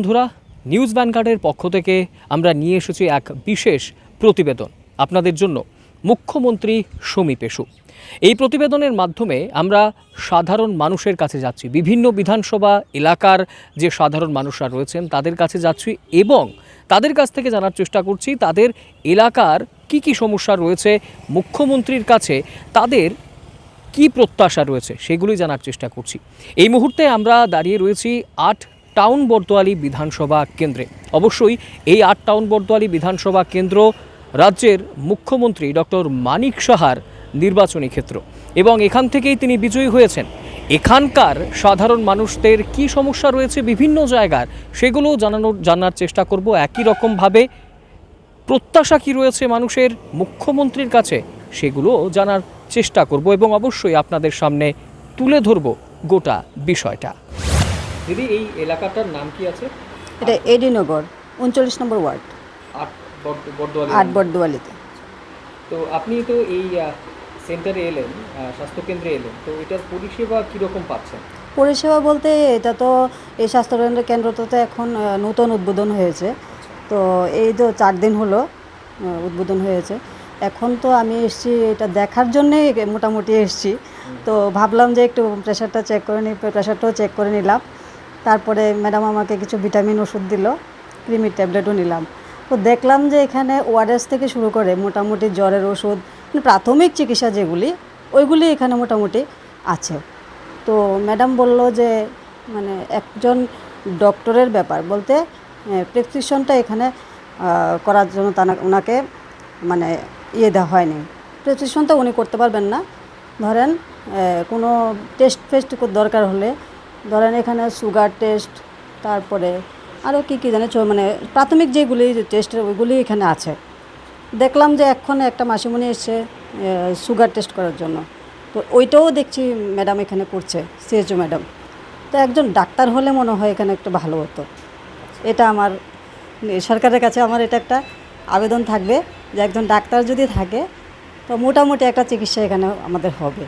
বন্ধুরা, নিউজ ভ্যানগার্ডের পক্ষ থেকে আমরা নিয়ে এসেছি এক বিশেষ প্রতিবেদন আপনাদের জন্য। মুখ্যমন্ত্রী সমীপেশু এই প্রতিবেদনের মাধ্যমে আমরা সাধারণ মানুষের কাছে যাচ্ছি, বিভিন্ন বিধানসভা এলাকার যে সাধারণ মানুষরা রয়েছেন তাদের কাছে যাচ্ছি এবং তাদের কাছ থেকে জানার চেষ্টা করছি তাদের এলাকার কি সমস্যা রয়েছে, মুখ্যমন্ত্রীর কাছে তাদের কি প্রত্যাশা রয়েছে সেগুলি জানার চেষ্টা করছি। এই মুহূর্তে আমরা দাঁড়িয়ে রয়েছি ৮ টাউন বর্দোয়ালি বিধানসভা কেন্দ্রে। অবশ্যই এই ৮ টাউন বর্দোয়ালি বিধানসভা কেন্দ্র রাজ্যের মুখ্যমন্ত্রী ডক্টর মানিক সাহার নির্বাচনী ক্ষেত্র এবং এখান থেকেই তিনি বিজয়ী হয়েছেন। এখানকার সাধারণ মানুষদের কি সমস্যা রয়েছে বিভিন্ন জায়গার সেগুলো জানার চেষ্টা করব। একই রকমভাবে প্রত্যাশা কি রয়েছে মানুষের মুখ্যমন্ত্রীর কাছে সেগুলো জানার চেষ্টা করব এবং অবশ্যই আপনাদের সামনে তুলে ধরব গোটা বিষয়টা। দিদি, এই এলাকাটার নাম কি আছে? এটা এডিনগর 39 নম্বর ওয়ার্ড, ৮ বর্দোয়ালিতে। তো আপনি তো এই সেন্টারে এলেন, স্বাস্থ্যকেন্দ্রে এলেন, তো এটার পরিষেবা কীরকম পাচ্ছেন? পরিষেবা বলতে এটা তো এই স্বাস্থ্যকেন্দ্র কেন্দ্রটা তো এখন নতুন উদ্বোধন হয়েছে, তো এই তো 4 দিন হলো উদ্বোধন হয়েছে। এখন তো আমি এসেছি এটা দেখার জন্যেই মোটামুটি এসেছি, তো ভাবলাম যে একটু প্রেশারটা চেক করে নিই, প্রেশারটাও চেক করে নিলাম। তারপরে ম্যাডাম আমাকে কিছু ভিটামিন ওষুধ দিল, ক্রিমির ট্যাবলেটও নিলাম। তো দেখলাম যে এখানে ওআরএস থেকে শুরু করে মোটামুটি জ্বরের ওষুধ, প্রাথমিক চিকিৎসা যেগুলি ওইগুলি এখানে মোটামুটি আছে। তো ম্যাডাম বলল যে মানে একজন ডক্টরের ব্যাপার বলতে প্রেসক্রিপশনটা এখানে করার জন্য ওনাকে মানে দেওয়া হয়নি, প্রেসক্রিপশনটা উনি করতে পারবেন না। ধরেন কোনো টেস্ট দরকার হলে ধরেন এখানে সুগার টেস্ট, তারপরে আরও কী জানে মানে প্রাথমিক যেগুলি টেস্ট ওইগুলি এখানে আছে। দেখলাম যে এখন একটা মাসিমণি এসছে সুগার টেস্ট করার জন্য, তো ওইটাও দেখছি ম্যাডাম এখানে করছে, সিএচও ম্যাডাম। তো একজন ডাক্তার হলে মনে হয় এখানে একটু ভালো হতো। এটা আমার সরকারের কাছে আমার এটা একটা আবেদন থাকবে যে একজন ডাক্তার যদি থাকে তো মোটামুটি একটা চিকিৎসা এখানে আমাদের হবে।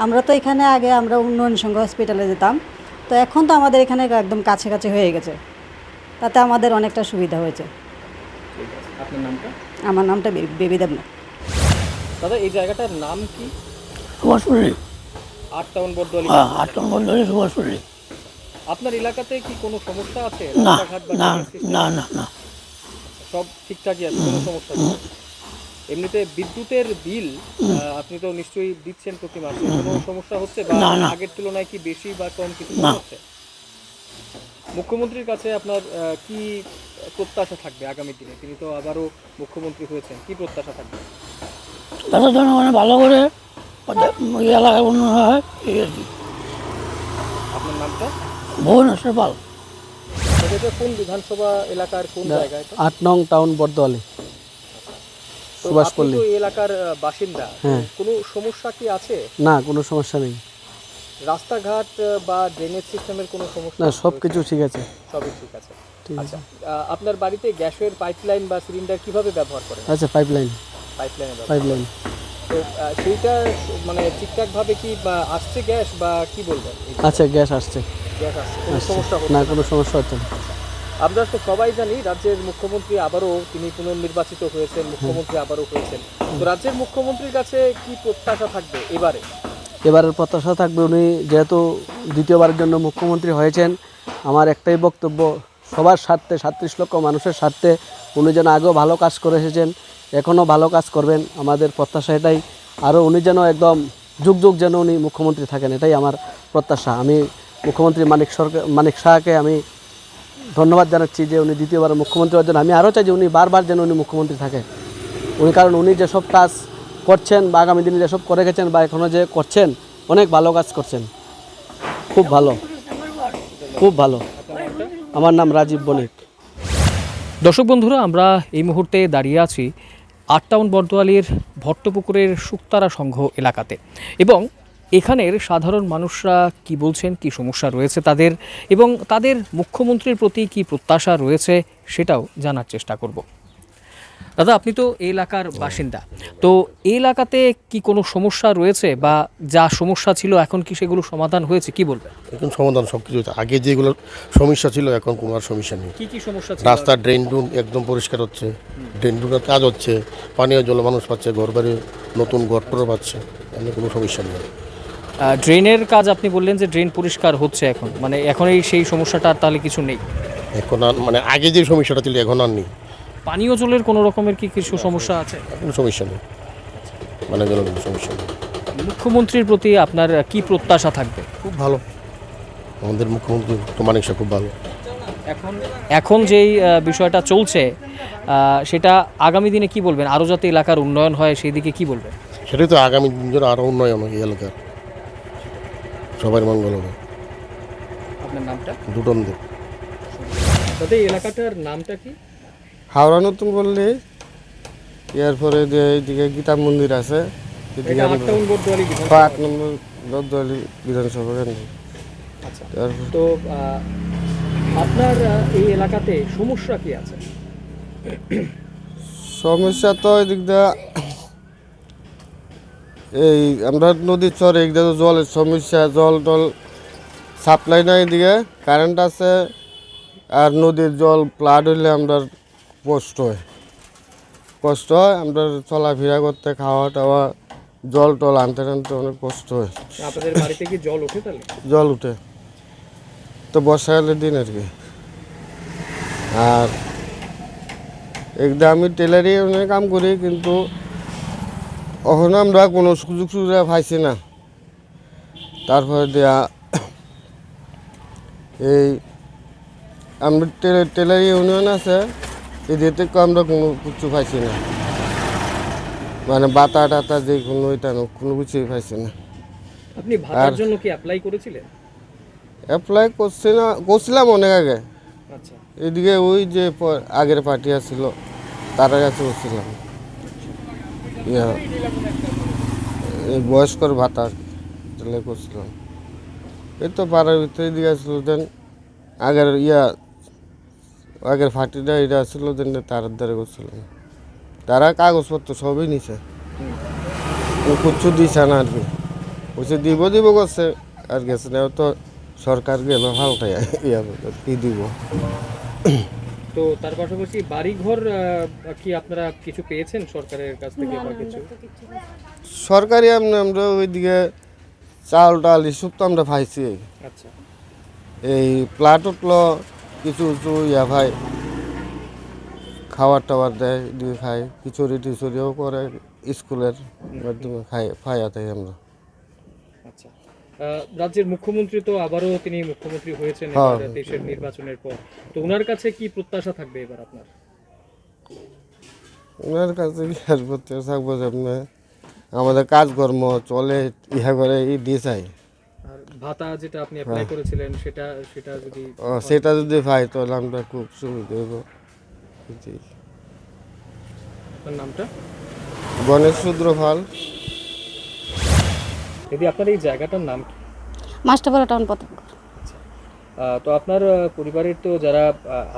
আমরা তো এখানে আগে আমরা উন্নয়ন সংঘ হসপিটালে যেতাম, তো এখন তো আমাদের এখানে একদম কাছে হয়ে গেছে, তাতে আমাদের অনেকটা সুবিধা হয়েছে। আপনার নামটা? আমার নামটা বেবি দেবনাথ। দাদা, এই জায়গাটার নাম কি? সুভাষপুরি। ৮ টাউন বর্দোয়ালি। ৮ টাউন বর্দোয়ালি সুভাষপুরি। আপনার এলাকাতে কি কোনো সমস্যা আছে? না রাস্তাঘাট বা না না না না, সব ঠিকঠাকই আছে, কোনো সমস্যা নেই। এমনিতে বিদ্যুতের বিল আপনি তো নিশ্চয়ই দিচ্ছেন প্রতি মাসে, কোনো সমস্যা হচ্ছে বা আগের তুলনায় কি বেশি বা কম কিছু হচ্ছে? মুখ্যমন্ত্রীর কাছে আপনার কি প্রত্যাশা থাকবে আগামী দিনে? তিনি তো আবারও মুখ্যমন্ত্রী হয়েছেন, কি প্রত্যাশা থাকবে? তাদের জন্য মানে ভালো করে এলাকায় উন্নয়ন হয় এই আর কি। আপনার নামটা? ভুবনেশ্বর পাল। এটা কোন বিধানসভা এলাকার কোন জায়গায়? ৮ নং টাউন বর্দোয়ালি, সুভাষপল্লী। এই এলাকার বাসিন্দা, কোনো সমস্যা কি আছে? না, কোনো সমস্যা নেই। রাস্তাঘাট বা ড্রেনেজ সিস্টেমের কোনো সমস্যা? না, সব কিছু ঠিক আছে, সবই ঠিক আছে। ঠিক আছে। আচ্ছা, আপনার বাড়িতে গ্যাসের পাইপলাইন বা সিলিন্ডার কিভাবে ব্যবহার করেন? আচ্ছা, পাইপলাইন। তো সেইটা মানে ঠিকঠাকভাবে কি আসছে গ্যাস বা কি বলবেন? আচ্ছা, গ্যাস আসছে। গ্যাস আসছে, কোনো সমস্যা হচ্ছে না? কোনো সমস্যা হচ্ছে না। আমরা তো সবাই জানি রাজ্যের মুখ্যমন্ত্রী আবারও তিনি পুনর্নির্বাচিত হয়েছেন, মুখ্যমন্ত্রী আবারও হয়েছেন। তো রাজ্যের মুখ্যমন্ত্রীর কাছে কি প্রত্যাশা থাকবে এবারের প্রত্যাশা থাকবে, উনি যেহেতু দ্বিতীয়বারের জন্য মুখ্যমন্ত্রী হয়েছেন, আমার একটাই বক্তব্য, সবার স্বার্থে, ৩৭ লক্ষ মানুষের স্বার্থে উনি যেন আগেও ভালো কাজ করে এসেছেন, এখনও ভালো কাজ করবেন। আমাদের প্রত্যাশা এটাই, আরও উনি যেন একদম যুগ যেন উনি মুখ্যমন্ত্রী থাকেন, এটাই আমার প্রত্যাশা। আমি মুখ্যমন্ত্রী মানিক সাহাকে আমি ধন্যবাদ জানাচ্ছি যে উনি দ্বিতীয়বার মুখ্যমন্ত্রী হওয়ার জন্য। আমি আরও চাই যে উনি বারবার যেন উনি মুখ্যমন্ত্রী থাকে, কারণ উনি যেসব কাজ করছেন বা আগামী দিনে যেসব করে গেছেন বা এখনও যে করছেন, অনেক ভালো কাজ করছেন, খুব ভালো। আমার নাম রাজীব বণিক। দর্শক বন্ধুরা, আমরা এই মুহূর্তে দাঁড়িয়ে আছি ৮ টাউন বর্দোয়ালির ভট্টপুকুরের শুকতারা সংঘ এলাকাতে এবং এখানের সাধারণ মানুষরা কি বলছেন, কি সমস্যা রয়েছে তাদের এবং তাদের মুখ্যমন্ত্রীর প্রতি কি প্রত্যাশা রয়েছে সেটাও জানার চেষ্টা করব। দাদা, আপনি তো এই এলাকার বাসিন্দা, তো এই এলাকাতে কি কোনো সমস্যা রয়েছে বা যা সমস্যা ছিল এখন কি সেগুলো সমাধান হয়েছে, কি বলবেন? এখন সমাধান সব কিছু হচ্ছে। আগে যেগুলো সমস্যা ছিল এখন কোনো আর সমস্যা নেই। কি কি সমস্যা ছিল? রাস্তা ড্রেন ডুন একদম পরিষ্কার হচ্ছে, ড্রেন ডুনের কাজ হচ্ছে, পানীয় জল মানুষ পাচ্ছে, ঘর বাড়ি নতুন ঘর টর পাচ্ছে, এমনি কোনো সমস্যা নেই। ড্রেনের কাজ আপনি বললেন যে ড্রেন পরিষ্কার হচ্ছে এখন, মানে এখন এই সেই সমস্যাটা আর তাহলে কিছু নেই? এখন আর মানে আগে যে সমস্যাটা ছিল এখন আর নেই, পানীয় জলের কোনো রকমের কি কিছু সমস্যা আছে? কোনো সমস্যা নেই, মানে জলের কোনো সমস্যা নেই। মুখ্যমন্ত্রীর প্রতি আপনার কি প্রত্যাশা থাকবে? খুব ভালো, আমাদের মুখ্যমন্ত্রী তো মানিক শাহ খুব ভালো। এখন এখন যেই বিষয়টা চলছে সেটা আগামী দিনে কি বলবেন? আরও যাতে এলাকার উন্নয়ন হয় সেই দিকে কি বলবেন? সেটাই তো আগামী দিনের আরও উন্নয়ন হয় এই এলাকার, সবার মঙ্গল হবে। আপনার নামটা? দুটন দেব। তাতে এই এলাকাটার নামটা কি? হাওড়া নতুন বললে এরপরে যে এইদিকে গীতা মন্দির আছে এদিকে এটা আমরা 8 টাউন বটদোয়ালি বিধানসভা। 8 নম্বর রদ্দালি বিধানসভা কেন্দ্র। আচ্ছা, তারপর তো আপনার এই এলাকাতে সমস্যা কি আছে? সমস্যা তো এদিক দিয়ে এই আমরা নদীর চরে এদিকে তো জলের সমস্যা, জল টল সাপ্লাই নাই, এদিকে কারেন্ট আছে আর নদীর জল ফ্লাড হইলে আমরা কষ্ট হয় আমরা চলাফেরা করতে, খাওয়া টাওয়া, জল টল আনতে টানতে অনেক কষ্ট হয়। আপনাদের বাড়িতে কি জল ওঠে তাহলে? জল উঠে তো বর্ষাকালের দিন আর কি। আর একদম আমি টেলারি কাম করি, কিন্তু এখন আমরা কোনো সুযোগ সুবিধা পাইছি না। তারপরে দেয়া এই আমরা টেলারি ইউনিয়ন আছে, এদের থেকে আমরা কোনো কিছু পাইছি না, মানে বাতা টাতা যে কোনো এটা কোনো কিছুই পাইছি না। আপনি ভাতার জন্য কি অ্যাপ্লাই করেছিলেন? অ্যাপ্লাই করছিলাম অনেক আগে, আচ্ছা, এদিকে ওই যে আগের পার্টি আসছিল তার কাছে বলছিলাম এই বয়স্কর ভাতা তাহলে করছিলাম। এই তো পাড়ার ভিতরে এদিকে আসছিল দেন আগের পার্টিটা এটা আসছিল দেন তার দ্বারা করছিলাম। তারা কাগজপত্র সবই নিছে, কিচ্ছু দিছে না আর কি। বলছে দিব করছে আর গেছে না, তো সরকার গেল ফালটাই কি দিব। তো তার পাশাপাশি বাড়িঘর কি আপনারা কিছু পেয়েছেন সরকারের কাছ থেকে বা কিছু? সরকারি আমরা ওইদিকে চাউল টাল এসব তো আমরা পাইছি। আচ্ছা, এই প্লাটগুলো কিছু কিছু ভাই খাবার টাবার দেয়, দিয়ে খাই, খিচুড়ি টিচুড়িও করে স্কুলের মাধ্যমে খাইয়া থাকি আমরা। আচ্ছা, রাজ্যের মুখ্যমন্ত্রী তো আবারও তিনি মুখ্যমন্ত্রী হয়েছেন হ্যাঁ। এবার দেশের নির্বাচনের পর, তো ওনার কাছে কি প্রত্যাশা থাকবে এবার আপনার? ওনার কাছে কি আর করতে থাকবো যে আমাদের কাজকর্ম চলে ইহা করে দিয়ে চাই। আর ভাতা যেটা আপনি অ্যাপ্লাই করেছিলেন সেটা সেটা যদি সেটা যদি পাই তাহলে আমরা খুব সুবিধা হইব। আপনার নামটা? গণেশ শূদ্র ফাল। যদি আপনার এই জায়গাটার নাম কি? মাস্টারপাড়া টাউন পতঙ্গ। তো আপনার পরিবারের তো যারা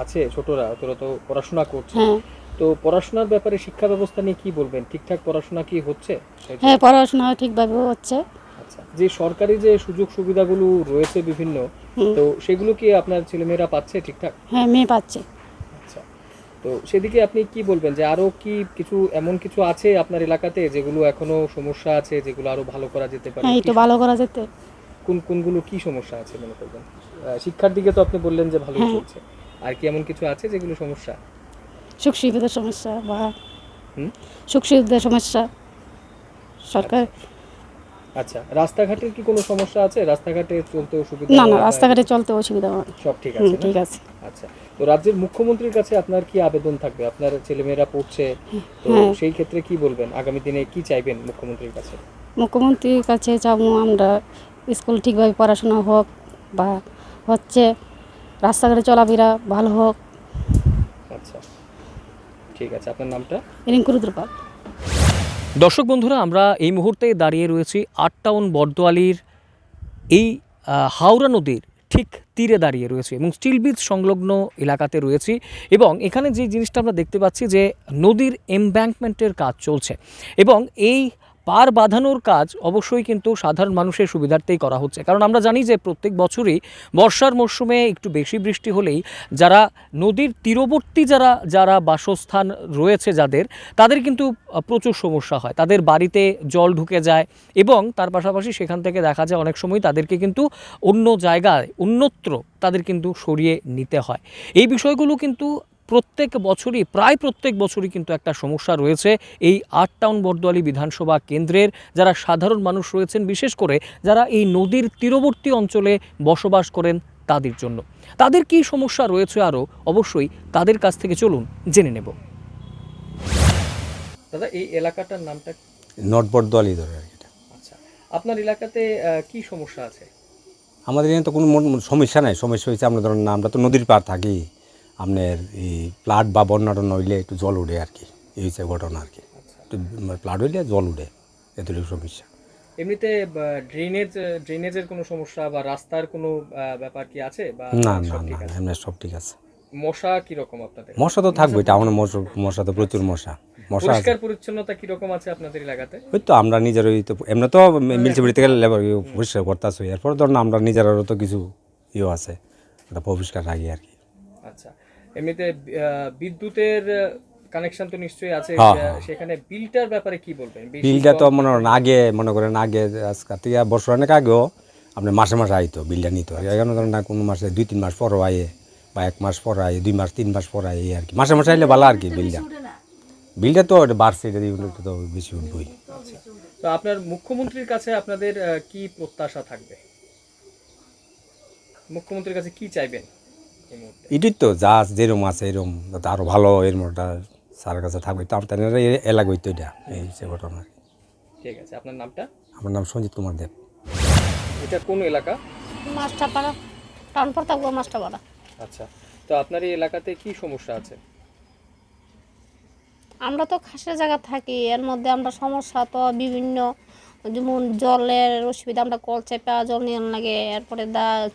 আছে ছোটরা, তোরা তো পড়াশোনা করছে, হ্যাঁ তো পড়াশোনার ব্যাপারে শিক্ষা ব্যবস্থা নিয়ে কি বলবেন? ঠিকঠাক পড়াশোনা কি হচ্ছে? হ্যাঁ পড়াশোনা ঠিকভাবে হচ্ছে। আচ্ছা, যে সরকারি যে সুযোগ সুবিধাগুলো রয়েছে বিভিন্ন, তো সেগুলো কি আপনার ছেলেমেয়েরা পাচ্ছে ঠিকঠাক? হ্যাঁ মেয়ে পাচ্ছে। আচ্ছা, তো সেদিকে আপনি কি বলবেন যে আরো কি কিছু এমন কিছু আছে আপনার এলাকাতে যেগুলো এখনো সমস্যা আছে, যেগুলো আরো ভালো করা যেতে পারে? হ্যাঁ একটু ভালো করা যেতে। কোনগুলো কি সমস্যা আছে মনে করবেন? শিক্ষার দিকে তো আপনি বললেন যে ভালোই চলছে, আর কি এমন কিছু আছে যেগুলো সমস্যা? সুখ সুবিধার সমস্যা বা হুম? সুখ সুবিধার সমস্যা সরকার। আচ্ছা, রাস্তাঘাটের কি কোনো সমস্যা আছে? রাস্তাঘাটে চলতে অসুবিধা? না না রাস্তাঘাটে চলতে অসুবিধা হয়। সব ঠিক আছে না? ঠিক আছে। আচ্ছা, তো রাজ্যের মুখ্যমন্ত্রীর কাছে আপনার কি আবেদন থাকবে? আপনার ছেলেমেয়েরা পড়ছে, তো সেই ক্ষেত্রে কি বলবেন? আগামী দিনে কি চাইবেন মুখ্যমন্ত্রীর কাছে? মুখ্যমন্ত্রীর কাছে চাবো আমরা স্কুল ঠিকভাবে পড়াশোনা হোক বা হচ্ছে রাস্তাঘাটে চলাফেরা ভালো হোক। আচ্ছা, ঠিক আছে। আপনার নামটা? রিঙ্কু রুদ্রপাল। দর্শক বন্ধুরা, আমরা এই মুহূর্তে দাঁড়িয়ে রয়েছি 8 টাউন বটদোয়ালির এই হাওড়া নদীর ঠিক তীরে দাঁড়িয়ে রয়েছে এবং স্টিল ব্রিজ সংলগ্ন এলাকাতে রয়েছি এবং এখানে যে জিনিসটা আমরা দেখতে পাচ্ছি যে নদীর এমব্যাঙ্কমেন্টের কাজ চলছে এবং এই পার বাঁধানোর কাজ অবশ্যই কিন্তু সাধারণ মানুষের সুবিধার্থেই করা হচ্ছে, কারণ আমরা জানি যে প্রত্যেক বছরই বর্ষার মরশুমে একটু বেশি বৃষ্টি হলেই যারা নদীর তীরবর্তী যারা বাসস্থান রয়েছে তাদের কিন্তু প্রচুর সমস্যা হয়, তাদের বাড়িতে জল ঢুকে যায় এবং তার পাশাপাশি সেখান থেকে দেখা যায় অনেক সময় তাদেরকে কিন্তু অন্য জায়গায় অন্যত্র তাদের কিন্তু সরিয়ে নিতে হয়। এই বিষয়গুলো কিন্তু প্রায় প্রত্যেক বছরই কিন্তু একটা সমস্যা রয়েছে এই ৮ টাউন বরদোয়ালি বিধানসভা কেন্দ্রের যারা সাধারণ মানুষ রয়েছেন, বিশেষ করে যারা এই নদীর তীরবর্তী অঞ্চলে বসবাস করেন তাদের জন্য। তাদের কী সমস্যা রয়েছে আরও অবশ্যই তাদের কাছ থেকে চলুন জেনে নেব। দাদা, এই এলাকাটার নামটা? নর্থ বরদোয়ালি ধরে আর কি। আচ্ছা, আপনার এলাকাতে কি সমস্যা আছে? আমাদের এখানে তো কোনো সমস্যা নাই। সমস্যা হয়েছে আমরা ধরুন আমরা তো নদীর পাড় থাকি, আপনার এই প্লাট বা বন্যা টন্যা হইলে একটু জল উঠে আর কি, এই হচ্ছে ঘটনা আর কি। একটু প্লাট হইলে জল উঠে, এতটুকু সমস্যা। এমনিতে ড্রেনেজের কোনো সমস্যা বা রাস্তার কোনো ব্যাপার কি আছে? বা না না না, এমনি সব ঠিক আছে। মশা কিরকম আপনাদের? মশা তো থাকবে, এটা আমার মশা তো প্রচুর মশা আছে। পরিষ্কার পরিচ্ছন্নতা কিরকম আছে আপনাদের এলাকাতে? ওই তো আমরা নিজেরই তো এমনি তো মিউনিসিপালিটি থেকে লেবার পরিষ্কার করতেছি, এরপর ধরুন আমরা নিজেরাও তো কিছু আছে, ওটা পরিষ্কার রাখি আর কি। আচ্ছা, এমনিতে বিদ্যুতের কানেকশন তো নিশ্চয়ই আছে, সেখানে বিলটার ব্যাপারে কি বলবেন? বিলটা তো মনে করেন আগে আজকাল থেকে বছর অনেক আগেও আপনি মাসে মাসে আইতো বিলটা নিত, এখন ধরেন না কোনো মাসে 2-3 মাস পরও আয়ে বা 1 মাস পর আয়ে, 2 মাস 3 মাস পর আয়ে আর কি। মাসে মাসে আইলে ভালো আর কি। বিলটা তো বাড়ছে, এটা তো বেশি উঠবই। তো আপনার মুখ্যমন্ত্রীর কাছে আপনাদের কি প্রত্যাশা থাকবে? মুখ্যমন্ত্রীর কাছে কি চাইবেন এই মুহূর্তে? এটাই তো যা যেরকম আছে এরকম যাতে আরও ভালো এর মধ্যে স্যারের কাছে থাকবে, তো আমার এলাকা হইতো এটা, এই হচ্ছে ঘটনা। ঠিক আছে, আপনার নামটা? আমার নাম সঞ্জিত কুমার দেব। এটা কোন এলাকা? মাস্টারপাড়া, টাউন পর থাকবো মাস্টারপাড়া। আচ্ছা, তো আপনার এই এলাকাতে কি সমস্যা আছে? আমরা তো খাসের জায়গা থাকি, এর মধ্যে আমরা সমস্যা তো বিভিন্ন, যেমন জলের অসুবিধা, আমরা কল চেপে জল নিয়ে লাগে, এরপরে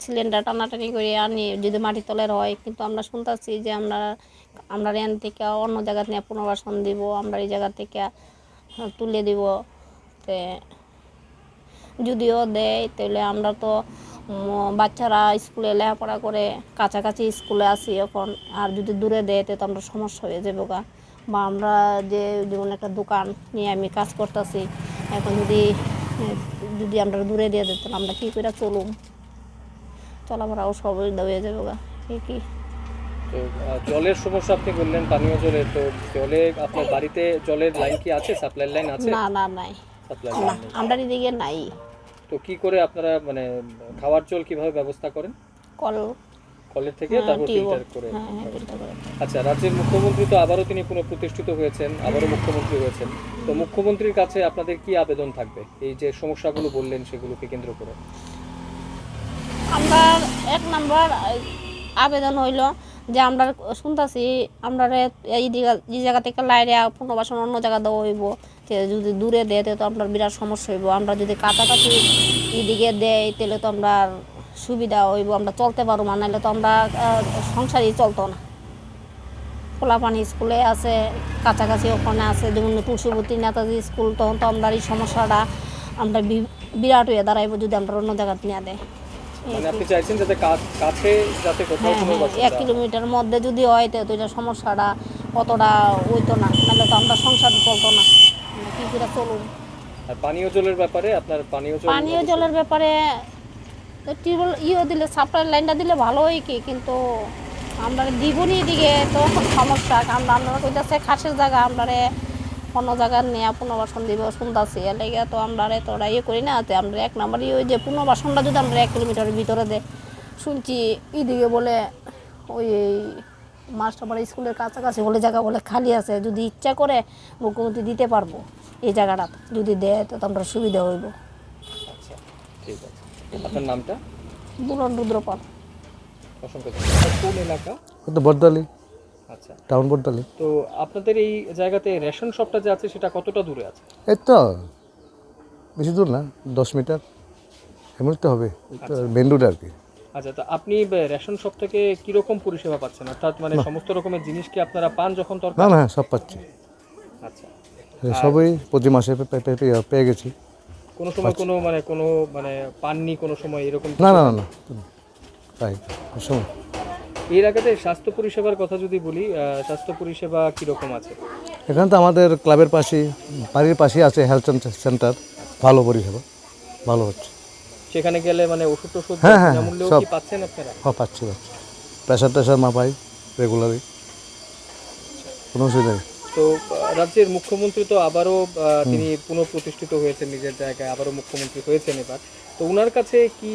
সিলিন্ডার টানাটানি করে আনি যদি মাটি তলের হয়, কিন্তু আমরা শুনতেছি যে আমরা এন থেকে অন্য জায়গা নিয়ে পুনর্বাসন দিব, আমরা এই জায়গা থেকে তুলে দিব। তো যদিও দেয় তাহলে আমরা তো বাচ্চারা স্কুলে লেখাপড়া করে কাছাকাছি স্কুলে আসি এখন, আর যদি দূরে দেয় তো আমরা সমস্যা হয়ে যাবো গা। বা আমরা যেমন একটা দোকান নিয়ে আমি কাজ করতেছি, এখন যদি আমরা দূরে দিয়ে দিতাম আমরা কী করে চলুম, চলাফেরাও সবই হয়ে যাবো গা। কি তো জলের সমস্যা আপনি বললেন, পানীয় জলের, তো জলে আপনার বাড়িতে জলের লাইন কি আছে? সাপ্লাই লাইন আছে? না না নাই, আমরা এদিকে নাই। তো কি করে আপনারা মানে খাওয়ার জল কিভাবে ব্যবস্থা করেন? কলের থেকে তারপর ফিল্টার করে? আচ্ছা, রাজ্যের মুখ্যমন্ত্রী তো আবারও তিনি পুনঃপ্রতিষ্ঠিত হয়েছেন, আবারও মুখ্যমন্ত্রী হয়েছেন, তো মুখ্যমন্ত্রীর কাছে আপনাদের কি আবেদন থাকবে এই যে সমস্যাগুলো বললেন সেগুলোকে কেন্দ্র করে? আমরা 1 নম্বর আবেদন হইল যে আমরা শুনতেছি আমরা এই জায়গা থেকে লাইনে পুনর্বাসন অন্য জায়গা দেওয়া হইব, যদি দূরে দেয় তো আমরা বিরাট সমস্যা হইব। আমরা যদি কাছাকাছি এদিকে দেয় তাহলে তো আমরা সুবিধা হইব, আমরা চলতে পারবো, নাহলে তো আমরা সংসারই চলতো না। খোলাপানি স্কুলে আছে, কাছাকাছি ওখানে আছে, যেমন তুলসীবতী নেতাজি স্কুল, তখন তো আমরা এই সমস্যাটা আমরা বিরাট হয়ে দাঁড়াইব যদি আমরা অন্য জায়গা নিয়ে দেয়। মানে আপনি চাইছেন যাতে কাছে যাতে কোথাও কোনো 1 কিলোমিটার মধ্যে যদি হয় তো এটা সমস্যাটা অতটা হইতো না, নাহলে তো আমরা সংসার চলতো না, কি করে চলুন। আর পানীয় জলের ব্যাপারে আপনার পানীয় জলের ব্যাপারে টিউবওয়েল দিলে সাপ্লাই লাইনটা দিলে ভালো হয় কি, কিন্তু আমরা দিবনি এদিকে তো সমস্যা, কারণ আমরা কইতাছে খাসের জায়গা আমরা অন্য জায়গার নিয়ে পুনর্বাসন দিব শুনতেছি, এর লেগে তো আমরা তোরা করি না। তো আমরা 1 নম্বরই ওই যে পুনর্বাসনটা যদি আমরা 1 কিলোমিটারের ভিতরে দেয়, শুনছি এদিকে বলে ওই মাস্টারপাড়া স্কুলের কাছাকাছি বলে জায়গা বলে খালি আছে, যদি ইচ্ছা করে মুখ্যমন্ত্রী দিতে পারবো এই জায়গাটা, যদি দেয় তো আমরা সুবিধা হইব। আচ্ছা, ঠিক আছে। আপনার নামটা? দুলন রুদ্রপাল। অসংখ্য ধন্যবাদ। কোন এলাকা? বরদোয়ালি, আচ্ছা, টাউন বরদোয়ালি। তো আপনাদের এই জায়গাতে রেশন শপটা যে আছে সেটা কতটা দূরে আছে? এই তো বেশি দূর না, 10 মিটার এমন তো হবে, মেন রোড আর কি। আচ্ছা, তো আপনি রেশন শপ থেকে কিরকম পরিষেবা পাচ্ছেন? অর্থাৎ মানে সমস্ত রকমের জিনিস কি আপনারা পান যখন না দরকার? না সব পাচ্ছি, আচ্ছা, সবই প্রতি মাসে পেয়ে গেছি। কোনো সময় কোনো পাননি কোনো সময় এরকম? না না না না তাই সময় এই এলাকাতে স্বাস্থ্য পরিষেবার কথা যদি বলি, স্বাস্থ্য পরিষেবা কীরকম আছে? এখানে তো আমাদের ক্লাবের পাশেই, বাড়ির পাশেই আছে হেলথ সেন্টার, ভালো পরিষেবা, ভালো হচ্ছে। সেখানে গেলে মানে ওষুধ টষুধ হ্যাঁ, হ্যাঁ, বিনামূল্যেও সব। কি পাচ্ছেন আপনারা? হ্যাঁ পাচ্ছি প্রেশার মাপাই রেগুলারই, কোনো অসুবিধা নেই। তো রাজ্যের মুখ্যমন্ত্রী তো আবারও তিনি পুনঃপ্রতিষ্ঠিত হয়েছেন নিজের জায়গায়, আবারও মুখ্যমন্ত্রী হয়েছেন এবার। তো ওনার কাছে কি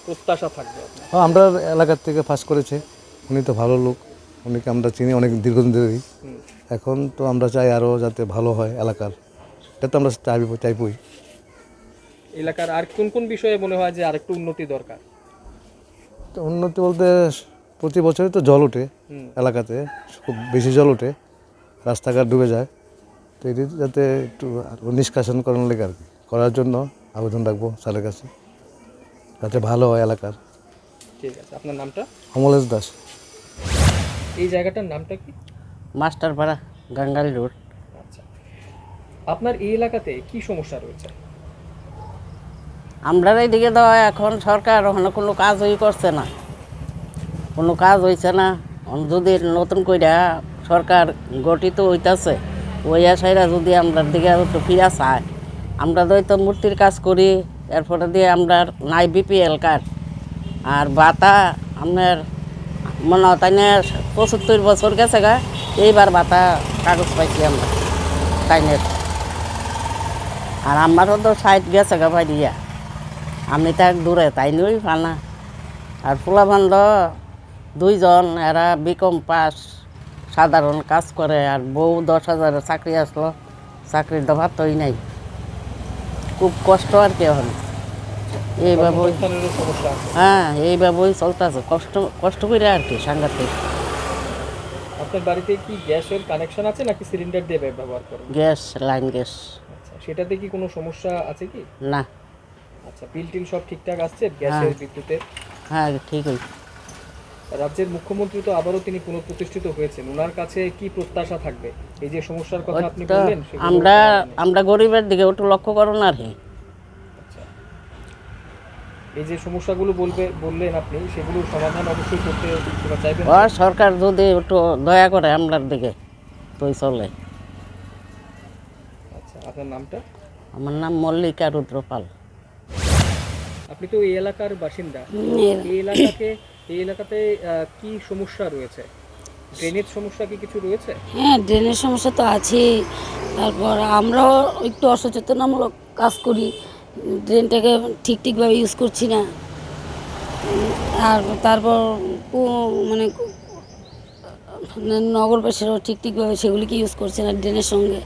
প্রত্যাশা থাকবে আপনার? হ্যাঁ, আমরা এলাকার থেকে পাস করেছে, উনি তো ভালো লোক, উনিকে আমরা চিনি অনেক দীর্ঘদিন ধরেই। এখন তো আমরা চাই আরও যাতে ভালো হয় এলাকার, এটা তো আমরা চাইবই। এলাকার আর কোন কোন বিষয়ে মনে হয় যে আরেকটু উন্নতি দরকার? তো উন্নতি বলতে প্রতি বছরই তো জল ওঠে এলাকাতে, খুব বেশি জল ওঠে, রাস্তাঘাট ডুবে যায়। তো এটি যাতে একটু নিষ্কাশন করার লেগে আর কি করার জন্য আবেদন রাখবো স্যারের কাছে, যাতে ভালো হয় এলাকার। ঠিক আছে, আপনার নামটা? অমলেশ দাস। এই জায়গাটার নামটা কি? মাস্টারপাড়া, গাঙ্গালি রোড। আচ্ছা, আপনার এই এলাকাতে কি সমস্যা রয়েছে? আমরা এইদিকে তো এখন সরকার ওখানে কোনো কাজই করছে না, কোনো কাজ হইছে না। যদি নতুন কইরা সরকার গঠিত হইতাছে, ওই আশাইরা যদি আমরা দিকে একটু ফিরা চায়, আমরা তো মূর্তির কাজ করি, এরপরে দিয়ে আমরা নাই বিপিএল কার্ড আর বাতা আপনার মনে হয় তাই না 75 বছর গেছে গা, এইবার বাতা কাগজ পাইছি আমরা তাইনের। আর আমারও তো 60 গেছে গা ভাই দিয়া, আমি তো এক দূরে তাই নই ফানা। আর পোলাবান্ধ 2 জন, এরা বিকম পাস, সাধারণ কাজ করে। আর বউ 10,000 চাকরি আসলো, চাকরির দফা তোই নাই, খুব কষ্ট আর কি এখন এইভাবেই। সমস্যা আছে? হ্যাঁ, এইভাবেই চলতেছে, কষ্ট করে আর কি সাংঘাতিক। আপনার বাড়িতে কি গ্যাসের কানেকশন আছে নাকি সিলিন্ডার দিয়ে ব্যবহার করেন? Gas, line gas. আচ্ছা, সেটাতে কি কোনো সমস্যা আছে কি? না। আচ্ছা, বিল টিল সব ঠিকঠাক আসছে গ্যাসের, বিদ্যুতের? হ্যাঁ ঠিকই। রাজ্যের মুখ্যমন্ত্রী তো আবারও তিনি পুনঃপ্রতিষ্ঠিত হয়েছেন, ওনার কাছে কি প্রত্যাশা থাকবে? এই যে সমস্যার কথা আপনি তো বললেন, আমরা গরিবের দিকে একটু লক্ষ্য করুন আর কি। এই যে সমস্যাগুলো বললেন আপনি, সেগুলোর সমাধান অবশ্যই করতে চাইবেন? সরকার যদি একটু দয়া করে আমরার দিকে তুই চলে। আচ্ছা, আপনার নামটা? আমার নাম মল্লিকা রুদ্রপাল। আপনি তো এই এলাকার বাসিন্দা, এই এলাকাতে কি সমস্যা রয়েছে? ড্রেনেজ সমস্যা কি কিছু রয়েছে? হ্যাঁ, ড্রেনের সমস্যা তো আছেই। তারপর আমরাও একটু অসচেতনামূলক কাজ করি, ড্রেনটাকে ঠিকভাবে ইউজ করছি না। আর তারপর মানে নগরবাসীরাও ঠিকভাবে সেগুলিকে ইউজ করছে না, ড্রেনের সঙ্গে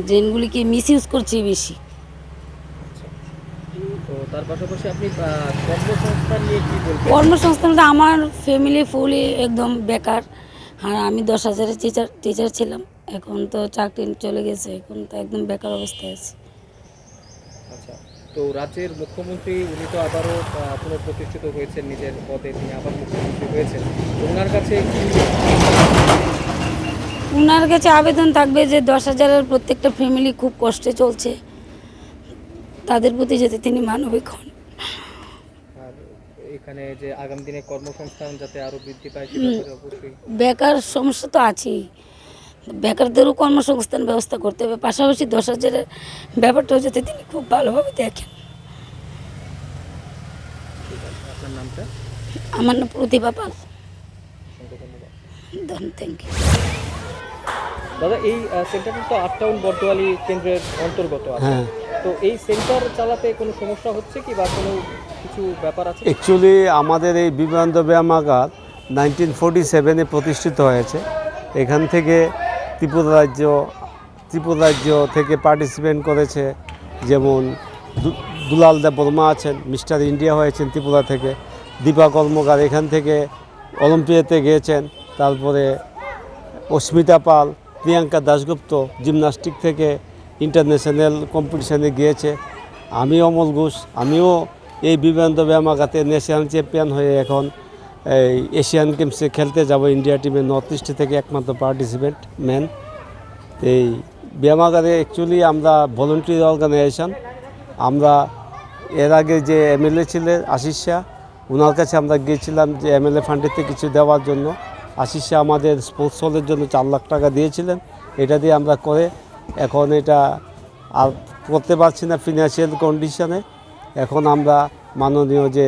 ড্রেনগুলিকে মিস ইউজ করছে বেশি। তো তার পাশাপাশি আপনি কর্মসংস্থান নিয়ে কি বলবেন? কর্মসংস্থান তো আমার ফ্যামিলি ফুলি একদম বেকার। আর আমি 10,000 টিচার ছিলাম, এখন তো চাকরি চলে গেছে, এখন তো একদম বেকার অবস্থায় আছি। আচ্ছা, তো রাজ্যের মুখ্যমন্ত্রী উনি তো আবারও পুনঃপ্রতিষ্ঠিত হয়েছেন নিজের পদে, তিনি আবার মুখ্যমন্ত্রী হয়েছেন। ওনার কাছে ওনার কাছে আবেদন থাকবে যে 10,000-এর প্রত্যেকটা ফ্যামিলি খুব কষ্টে চলছে, তাদের প্রতি যাতে তিনি মানবিক হন। আর এখানে যে আগামী দিনে কর্মসংস্থান যাতে আরো বৃদ্ধি পায়, সেটা অবশ্যই। বেকার সমস্যা তো আছেই, বেকারদেরও কর্মসংস্থান ব্যবস্থা করতে হবে, পাশাপাশি 10,000-এর ব্যাপারটাও যাতে তিনি খুব ভালোভাবে দেখেন। আপনার নামটা? আমার নাম প্রতিভা পাল। Thank you. দাদা, এই সেন্টারটা তো আপটাউন বর্দোয়ালি কেন্দ্রের অন্তর্গত আছে। হ্যাঁ, তো এই সেন্টার চালাতে কোনো সমস্যা হচ্ছে কি বা কোনো কিছু ব্যাপার আছে? অ্যাকচুয়ালি আমাদের এই বিবেকানন্দ ব্যায়ামাগার 1947-এ প্রতিষ্ঠিত হয়েছে। এখান থেকে ত্রিপুরা রাজ্য থেকে পার্টিসিপেট করেছে, যেমন দুলাল দেব বর্মা আছেন, মিস্টার ইন্ডিয়া হয়েছেন ত্রিপুরা থেকে, দীপা কর্মকার এখান থেকে অলিম্পিয়াতে গিয়েছেন, তারপরে অস্মিতা পাল, প্রিয়াঙ্কা দাশগুপ্ত জিমনাস্টিক থেকে ইন্টারন্যাশনাল কম্পিটিশানে গিয়েছে। আমি অমল ঘোষ, আমিও এই বিবেকানন্দ ব্যায়ামাগাতে ন্যাশনাল চ্যাম্পিয়ন হয়ে এখন এই এশিয়ান গেমসে খেলতে যাব ইন্ডিয়া টিমের নর্থ ইস্ট থেকে একমাত্র পার্টিসিপেন্ট ম্যান। এই ব্যায়ামাগারে অ্যাকচুয়ালি আমরা ভলেন্টারি অর্গানাইজেশন। আমরা এর আগে যে এমএলএ ছিলেন আশিস শাহ, ওনার কাছে আমরা গিয়েছিলাম যে এমএলএ ফান্ডেতে কিছু দেওয়ার জন্য। আশিস শাহ আমাদের স্পোর্টস হলের জন্য 4 লাখ টাকা দিয়েছিলেন, এটা দিয়ে আমরা করে এখন এটা আর করতে পারছি না ফিনান্সিয়াল কন্ডিশনে। এখন আমরা মাননীয় যে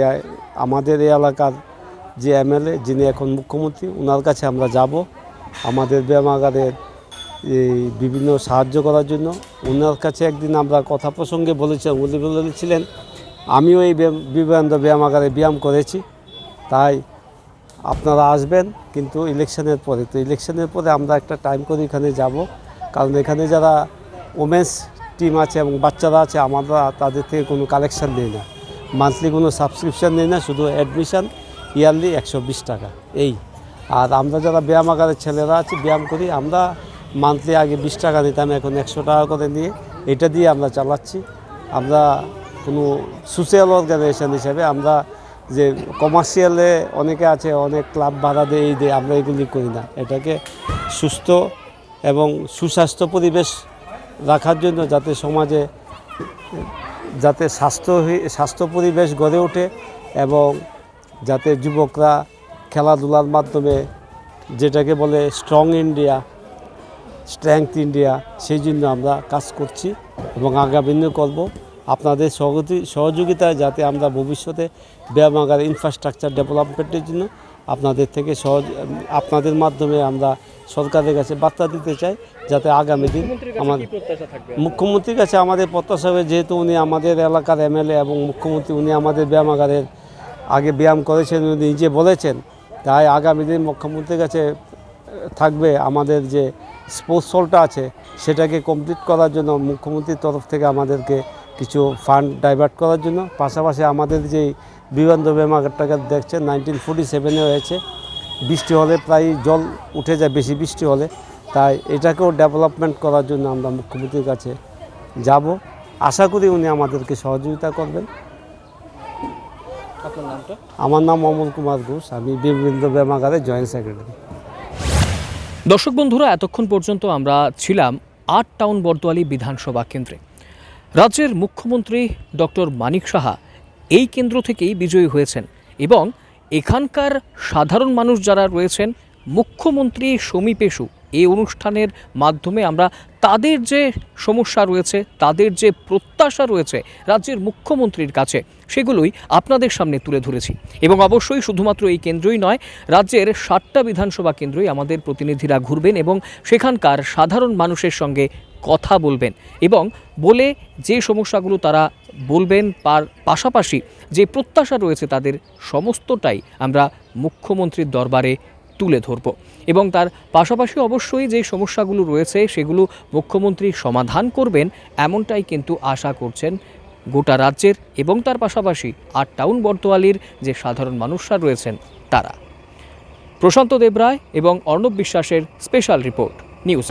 আমাদের এই এলাকার যে এমএলএ যিনি এখন মুখ্যমন্ত্রী, ওনার কাছে আমরা যাব আমাদের ব্যায়ামাগারের এই বিভিন্ন সাহায্য করার জন্য। ওনার কাছে একদিন আমরা কথা প্রসঙ্গে বলেছিলাম, উনি বলেছিলেন আমিও এই বিবেকানন্দ ব্যায়ামাগারে ব্যায়াম করেছি, তাই আপনারা আসবেন কিন্তু ইলেকশনের পরে। তো ইলেকশনের পরে আমরা একটা টাইম করে এখানে যাব, কারণ এখানে যারা ওমেন্স টিম আছে এবং বাচ্চারা আছে আমরা তাদের থেকে কোনো কালেকশন নেই না, মান্থলি কোনো সাবস্ক্রিপশান নেই না, শুধু অ্যাডমিশন ইয়ারলি 120 টাকা এই। আর আমরা যারা ব্যায়ামাগারের ছেলেরা আছি ব্যায়াম করি, আমরা মান্থলি আগে 20 টাকা নিতাম, এখন 100 টাকা করে নিয়ে এটা দিয়ে আমরা চালাচ্ছি। আমরা কোনো সোশ্যাল অর্গানাইজেশন হিসেবে আমরা যে কমার্শিয়ালে অনেকে আছে অনেক ক্লাব ভাড়া দেয় এই দিয়ে, আমরা এগুলি করি না। এটাকে সুস্থ এবং সুস্বাস্থ্য পরিবেশ রাখার জন্য যাতে সমাজে যাতে স্বাস্থ্য পরিবেশ গড়ে ওঠে এবং যাতে যুবকরা খেলাধুলার মাধ্যমে যেটাকে বলে স্ট্রেংথ ইন্ডিয়া, সেই জন্য আমরা কাজ করছি এবং আগামী দিনে করব। আপনাদের সহযোগিতায় যাতে আমরা ভবিষ্যতে ব্যায়ামাগার ইনফ্রাস্ট্রাকচার ডেভেলপমেন্টের জন্য আপনাদের মাধ্যমে আমরা সরকারের কাছে বার্তা দিতে চাই, যাতে আগামী দিন আমাদের মুখ্যমন্ত্রীর কাছে আমাদের প্রত্যাশা হবে, যেহেতু উনি আমাদের এলাকার এমএলএ এবং মুখ্যমন্ত্রী, উনি আমাদের ব্যায়ামাগারের আগে ব্যায়াম করেছেন, উনি নিজে বলেছেন, তাই আগামী দিন মুখ্যমন্ত্রীর কাছে থাকবে আমাদের যে স্পোর্টস হলটা আছে সেটাকে কমপ্লিট করার জন্য মুখ্যমন্ত্রীর তরফ থেকে আমাদেরকে কিছু ফান্ড ডাইভার্ট করার জন্য। পাশাপাশি আমাদের যে বিবেকানন্দ ব্যায়ামাগারটাকে দেখছেন 1947-এ হয়েছে, বৃষ্টি হলে প্রায় জল উঠে যায় বেশি বৃষ্টি হলে, তাই এটাকেও ডেভেলপমেন্ট করার জন্য আমরা মুখ্যমন্ত্রীর কাছে যাব। আশা করি উনি আমাদেরকে সহযোগিতা করবেন। আপনার নামটা? আমার নাম অমল কুমার ঘোষ, আমি বিবেকানন্দ ব্যায়ামাগারের জয়েন্ট সেক্রেটারি। দর্শক বন্ধুরা, এতক্ষণ পর্যন্ত আমরা ছিলাম 8 টাউন বরদোয়ালি বিধানসভা কেন্দ্রে। রাজ্যের মুখ্যমন্ত্রী ডক্টর মানিক সাহা এই কেন্দ্র থেকেই বিজয়ী হয়েছেন এবং এখানকার সাধারণ মানুষ যারা রয়েছেন, মুখ্যমন্ত্রী সমী পেশু এই অনুষ্ঠানের মাধ্যমে আমরা তাদের যে সমস্যা রয়েছে, তাদের যে প্রত্যাশা রয়েছে রাজ্যের মুখ্যমন্ত্রীর কাছে, সেগুলোই আপনাদের সামনে তুলে ধরেছি। এবং অবশ্যই শুধুমাত্র এই কেন্দ্রই নয়, রাজ্যের 7টা বিধানসভা কেন্দ্রই আমাদের প্রতিনিধিরা ঘুরবেন এবং সেখানকার সাধারণ মানুষের সঙ্গে কথা বলবেন এবং বলে যে সমস্যাগুলো তারা বলবেন, তার পাশাপাশি যে প্রত্যাশা রয়েছে তাদের সমস্তটাই আমরা মুখ্যমন্ত্রীর দরবারে তুলে ধরব এবং তার পাশাপাশি অবশ্যই যে সমস্যাগুলো রয়েছে সেগুলো মুখ্যমন্ত্রী সমাধান করবেন, এমনটাই কিন্তু আশা করছেন গোটা রাজ্যের এবং তার পাশাপাশি 8 টাউন বরদোয়ালির যে সাধারণ মানুষরা রয়েছেন তারা। প্রশান্ত দেবরায় এবং অর্ণব বিশ্বাসের স্পেশাল রিপোর্ট, নিউজ।